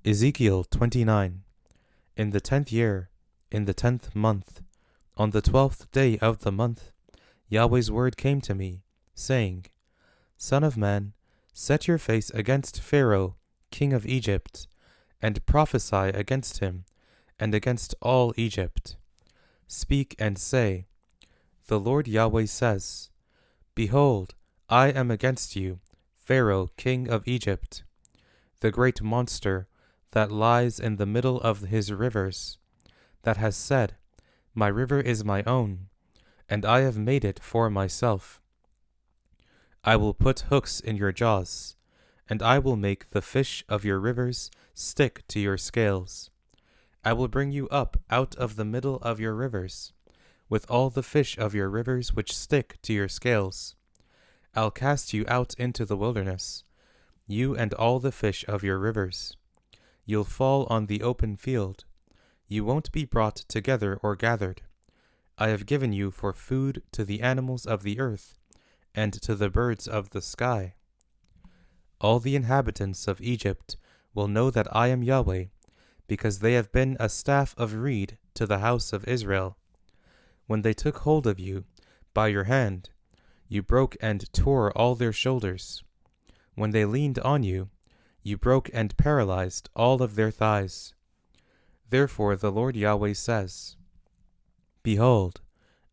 Ezekiel 29. In the 10th year, in the 10th month, on the 12th day of the month, Yahweh's word came to me, saying, Son of man, set your face against Pharaoh, king of Egypt, and prophesy against him, and against all Egypt. Speak and say, The Lord Yahweh says, Behold, I am against you, Pharaoh, king of Egypt, the great monster that lies in the middle of his rivers, that has said, My river is my own, and I have made it for myself. I will put hooks in your jaws, and I will make the fish of your rivers stick to your scales. I will bring you up out of the middle of your rivers, with all the fish of your rivers which stick to your scales. I'll cast you out into the wilderness, you and all the fish of your rivers. You'll fall on the open field. You won't be brought together or gathered. I have given you for food to the animals of the earth, and to the birds of the sky. All the inhabitants of Egypt will know that I am Yahweh, because they have been a staff of reed to the house of Israel. When they took hold of you by your hand, you broke and tore all their shoulders. When they leaned on you, you broke and paralyzed all of their thighs. Therefore the Lord Yahweh says, Behold,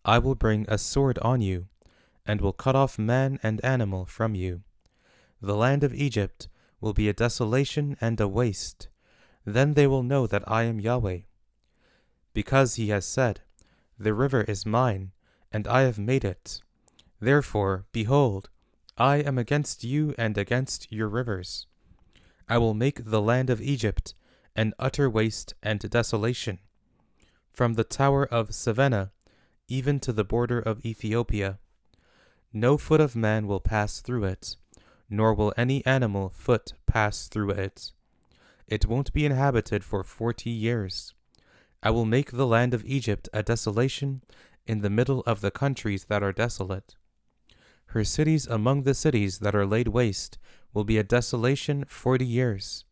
I will bring a sword on you, and will cut off man and animal from you. The land of Egypt will be a desolation and a waste. Then they will know that I am Yahweh. Because he has said, The river is mine, and I have made it. Therefore, behold, I am against you and against your rivers. I will make the land of Egypt an utter waste and desolation, from the tower of Savannah even to the border of Ethiopia. No foot of man will pass through it, nor will any animal foot pass through it. It won't be inhabited for 40 years. I will make the land of Egypt a desolation in the middle of the countries that are desolate. Her cities among the cities that are laid waste will be a desolation 40 years.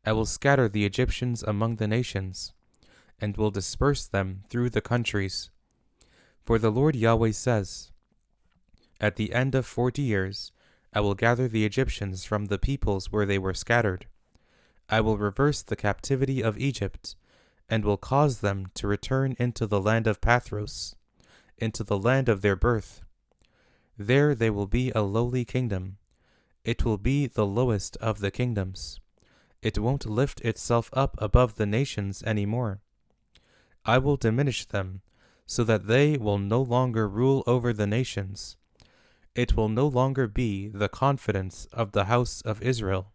I will scatter the Egyptians among the nations, and will disperse them through the countries. For the Lord Yahweh says, At the end of 40 years, I will gather the Egyptians from the peoples where they were scattered. I will reverse the captivity of Egypt, and will cause them to return into the land of Pathros, into the land of their birth. There they will be a lowly kingdom. It will be the lowest of the kingdoms. It won't lift itself up above the nations any more. I will diminish them, so that they will no longer rule over the nations. It will no longer be the confidence of the house of Israel,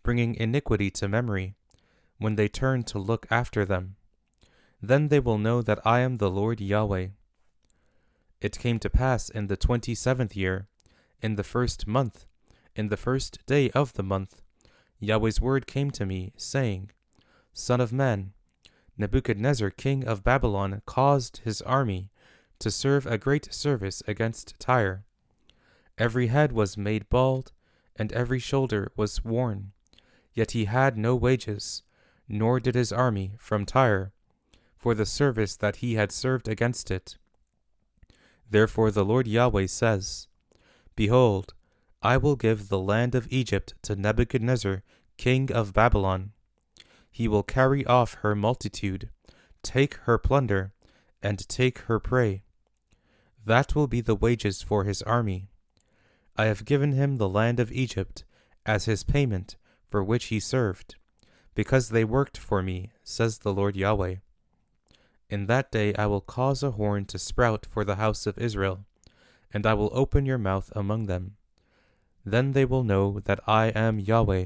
bringing iniquity to memory, when they turn to look after them. Then they will know that I am the Lord Yahweh. It came to pass in the 27th year, in the 1st month, in the 1st day of the month, Yahweh's word came to me, saying, Son of man, Nebuchadnezzar king of Babylon caused his army to serve a great service against Tyre. Every head was made bald, and every shoulder was worn. Yet he had no wages, nor did his army from Tyre, for the service that he had served against it. Therefore the Lord Yahweh says, Behold, I will give the land of Egypt to Nebuchadnezzar, king of Babylon. He will carry off her multitude, take her plunder, and take her prey. That will be the wages for his army. I have given him the land of Egypt as his payment for which he served, because they worked for me, says the Lord Yahweh. In that day I will cause a horn to sprout for the house of Israel, and I will open your mouth among them. Then they will know that I am Yahweh.